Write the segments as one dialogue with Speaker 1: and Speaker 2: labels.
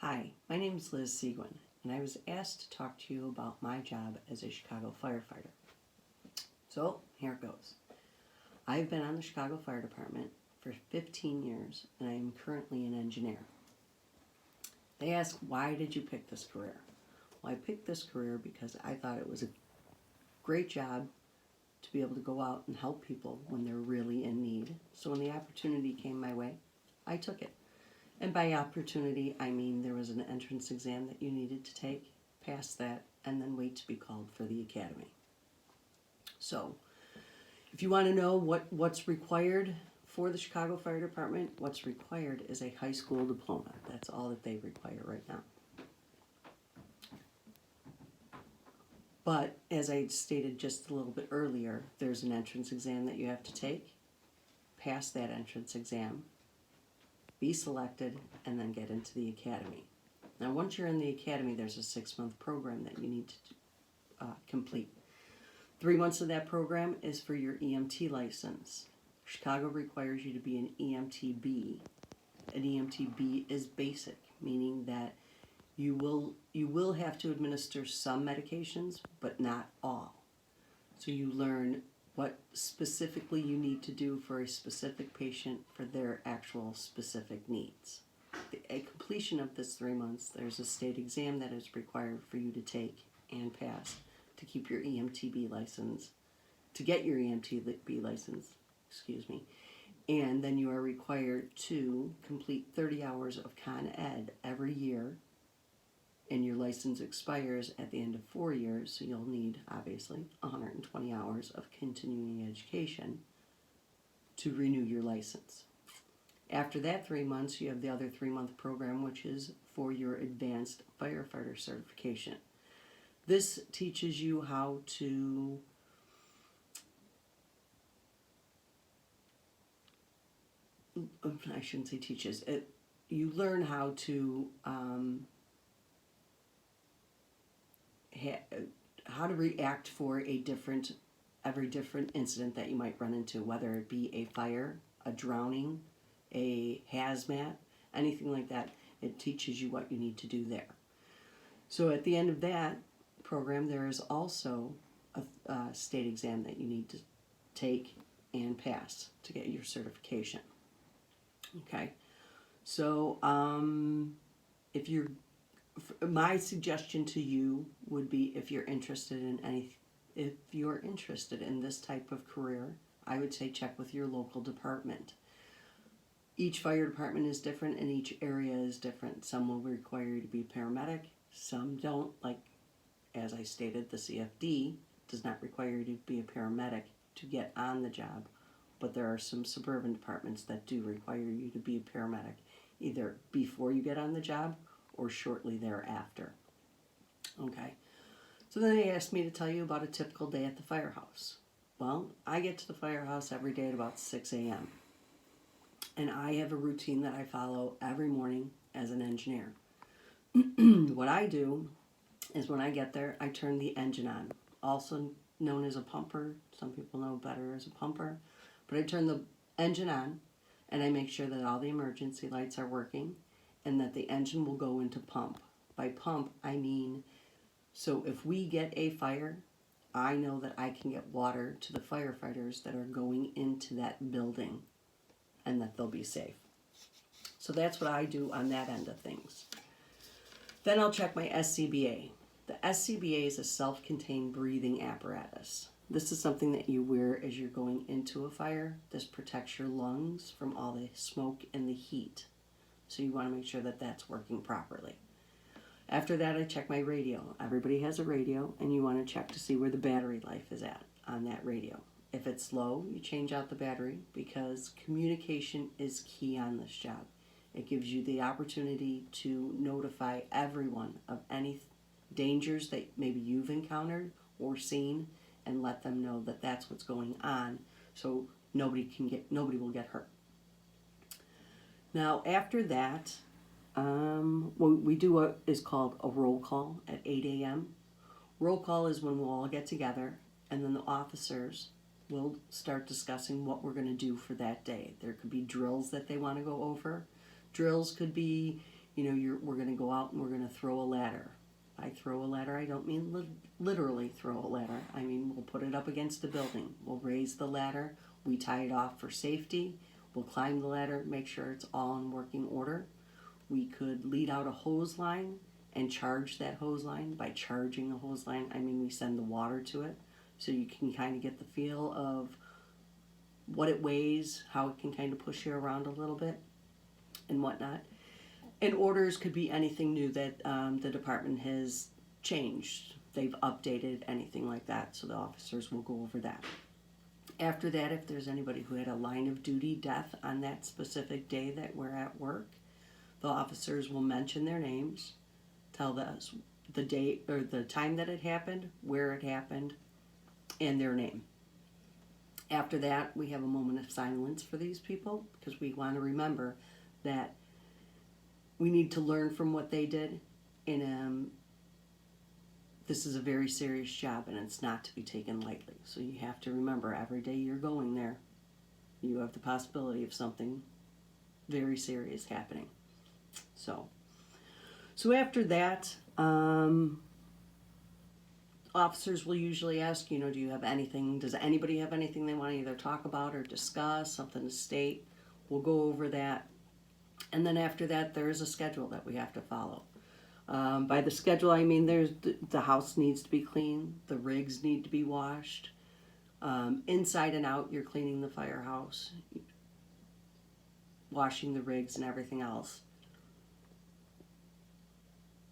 Speaker 1: Hi, my name is Liz Seguin, and I was asked to talk to you about my job as a Chicago firefighter. So, here it goes. I've been on the Chicago Fire Department for 15 years, and I am currently an engineer. They ask, why did you pick this career? Well, I picked this career because I thought it was a great job to be able to go out and help people when they're really in need. So when the opportunity came my way, I took it. And by opportunity, I mean there was an entrance exam that you needed to take, pass that, and then wait to be called for the academy. So, if you want to know what's required for the Chicago Fire Department, what's required is a high school diploma. That's all that they require right now. But, as I stated just a little bit earlier, there's an entrance exam that you have to take, pass that entrance exam, be selected, and then get into the academy. Now, once you're in the academy, there's a 6-month program that you need to complete. 3 months of that program is for your EMT license. Chicago requires you to be an EMTB. An EMTB is basic, meaning that you will have to administer some medications, but not all. So you learn what specifically you need to do for a specific patient for their actual specific needs. At completion of this 3 months, there's a state exam that is required for you to take and pass to keep your EMTB license, to get your EMTB license, and then you are required to complete 30 hours of Con Ed every year, and your license expires at the end of 4 years, so you'll need, obviously, 120 hours of continuing education to renew your license. After that 3 months, you have the other 3-month program, which is for your advanced firefighter certification. This teaches you how to I shouldn't say teaches. You learn how to how to react for every different incident that you might run into, whether it be a fire, a drowning, a hazmat, anything like that. It teaches you what you need to do there. So at the end of that program, there is also a state exam that you need to take and pass to get your certification. Okay, so my suggestion to you would be, if you're interested in this type of career, I would say check with your local department. Each fire department is different and each area is different. Some will require you to be a paramedic, some don't. Like, as I stated, the CFD does not require you to be a paramedic to get on the job, but there are some suburban departments that do require you to be a paramedic, either before you get on the job or shortly thereafter. Okay, so then they asked me to tell you about a typical day at the firehouse. Well, I get to the firehouse every day at about 6 a.m. and I have a routine that I follow every morning as an engineer. What I do is, when I get there, I turn the engine on, also known as a pumper. Some people know better as a pumper. But I turn the engine on, and I make sure that all the emergency lights are working, and that the engine will go into pump. By pump, I mean, so if we get a fire, I know that I can get water to the firefighters that are going into that building, and that they'll be safe. So that's what I do on that end of things. Then I'll check my SCBA. The SCBA is a self-contained breathing apparatus. This is something that you wear as you're going into a fire. This protects your lungs from all the smoke and the heat. So you want to make sure that that's working properly. After that, I check my radio. Everybody has a radio, and you want to check to see where the battery life is at on that radio. If it's low, you change out the battery, because communication is key on this job. It gives you the opportunity to notify everyone of any dangers that maybe you've encountered or seen, and let them know that that's what's going on, so nobody will get hurt. Now, after that, what we do is called a roll call at 8 a.m. Roll call is when we'll all get together, and then the officers will start discussing what we're going to do for that day. There could be drills that they want to go over. Drills could be, we're going to go out and we're going to throw a ladder. I throw a ladder, I don't mean literally throw a ladder. I mean, we'll put it up against a building. We'll raise the ladder. We tie it off for safety. We'll climb the ladder, make sure it's all in working order. We could lead out a hose line and charge that hose line. By charging a hose line, I mean we send the water to it, so you can kind of get the feel of what it weighs, how it can kind of push you around a little bit and whatnot. And orders could be anything new that the department has changed. They've updated anything like that, so the officers will go over that. After that, if there's anybody who had a line of duty death on that specific day that we're at work, the officers will mention their names, tell us the date or the time that it happened, where it happened, and their name. After that, we have a moment of silence for these people because we want to remember that we need to learn from what they did, and this is a very serious job and it's not to be taken lightly. So you have to remember every day you're going there, you have the possibility of something very serious happening. So after that, officers will usually ask, do you have anything, does anybody have anything they want to either talk about or discuss, something to state? We'll go over that. And then after that, there is a schedule that we have to follow. By the schedule, I mean the house needs to be cleaned, the rigs need to be washed. Inside and out, you're cleaning the firehouse, washing the rigs and everything else.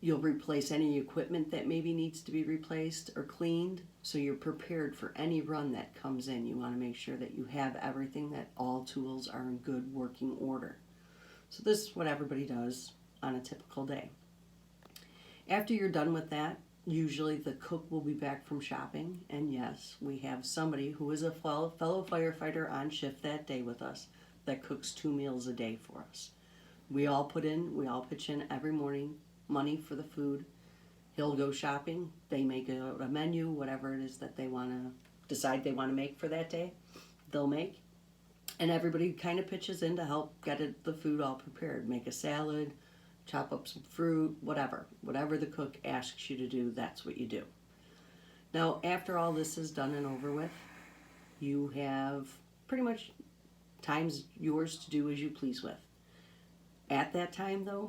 Speaker 1: You'll replace any equipment that maybe needs to be replaced or cleaned, so you're prepared for any run that comes in. You want to make sure that you have everything, that all tools are in good working order. So this is what everybody does on a typical day. After you're done with that, usually the cook will be back from shopping, and yes, we have somebody who is a fellow firefighter on shift that day with us that cooks 2 meals a day for us. We all pitch in every morning, money for the food. He'll go shopping, they make a menu, whatever it is that they want to decide they want to make for that day, they'll make. And everybody kind of pitches in to help get the food all prepared. Make a salad, chop up some fruit, whatever. Whatever the cook asks you to do, that's what you do. Now, after all this is done and over with, you have pretty much time's yours to do as you please with. At that time, though,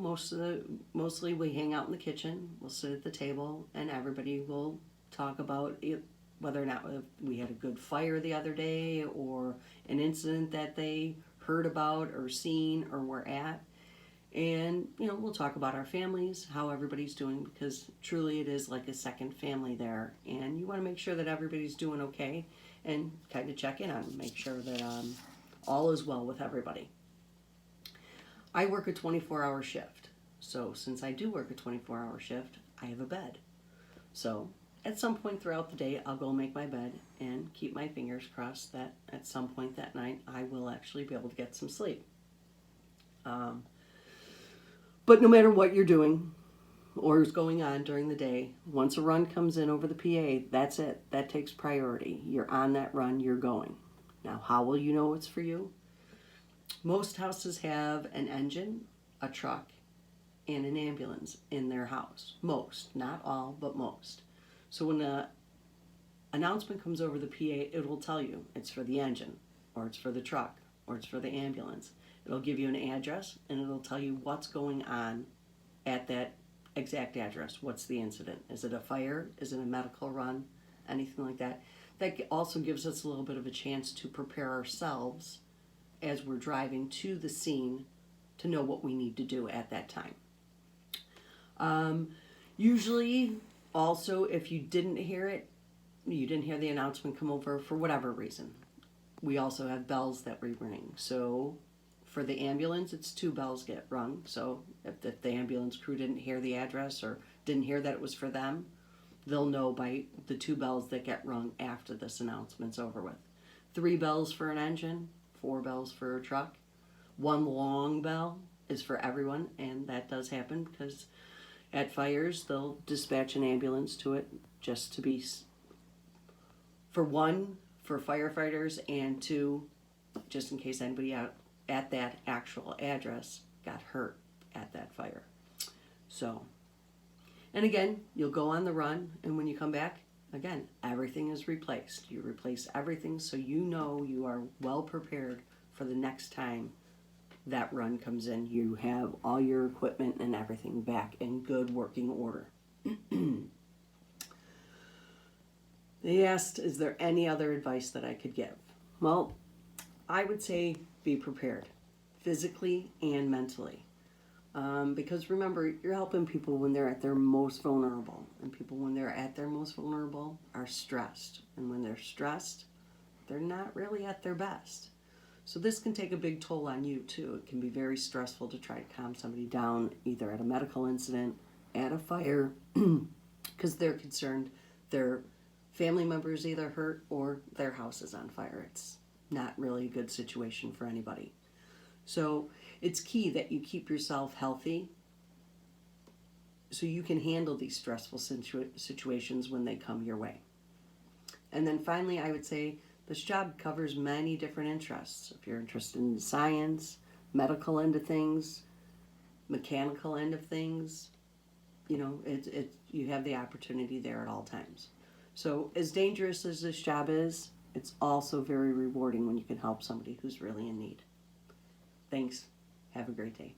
Speaker 1: mostly we hang out in the kitchen, we'll sit at the table, and everybody will talk about it, whether or not we had a good fire the other day or an incident that they heard about or seen or were at. And, we'll talk about our families, how everybody's doing, because truly it is like a second family there. And you want to make sure that everybody's doing okay and kind of check in on them, make sure that all is well with everybody. I work a 24-hour shift. So since I do work a 24-hour shift, I have a bed. So at some point throughout the day, I'll go make my bed and keep my fingers crossed that at some point that night, I will actually be able to get some sleep. But no matter what you're doing or is going on during the day, once a run comes in over the PA, that's it. That takes priority. You're on that run, you're going. Now, how will you know it's for you? Most houses have an engine, a truck, and an ambulance in their house. Most, not all, but most. So when the announcement comes over the PA, it will tell you it's for the engine, or it's for the truck, or it's for the ambulance. It'll give you an address, and it'll tell you what's going on at that exact address. What's the incident? Is it a fire? Is it a medical run? Anything like that. That also gives us a little bit of a chance to prepare ourselves as we're driving to the scene to know what we need to do at that time. Usually, also, if you didn't hear the announcement come over for whatever reason, we also have bells that we ring. So for the ambulance, it's 2 bells get rung. So if the ambulance crew didn't hear the address or didn't hear that it was for them, they'll know by the 2 bells that get rung after this announcement's over with. 3 bells for an engine, 4 bells for a truck. 1 long bell is for everyone, and that does happen because at fires, they'll dispatch an ambulance to it just to be, for 1, for firefighters, and 2, just in case anybody out at that actual address got hurt at that fire. So, and again, you'll go on the run, and when you come back, again, everything is replaced. You replace everything so you know you are well prepared for the next time that run comes in. You have all your equipment and everything back in good working order. They asked, is there any other advice that I could give? Well, I would say be prepared, physically and mentally. Because remember, you're helping people when they're at their most vulnerable. And people, when they're at their most vulnerable, are stressed. And when they're stressed, they're not really at their best. So this can take a big toll on you, too. It can be very stressful to try to calm somebody down, either at a medical incident, at a fire, because they're concerned their family member is either hurt or their house is on fire. It's not really a good situation for anybody. So it's key that you keep yourself healthy so you can handle these stressful situations when they come your way. And then finally, I would say this job covers many different interests. If you're interested in science, medical end of things, mechanical end of things, you know, you have the opportunity there at all times. So as dangerous as this job is, it's also very rewarding when you can help somebody who's really in need. Thanks. Have a great day.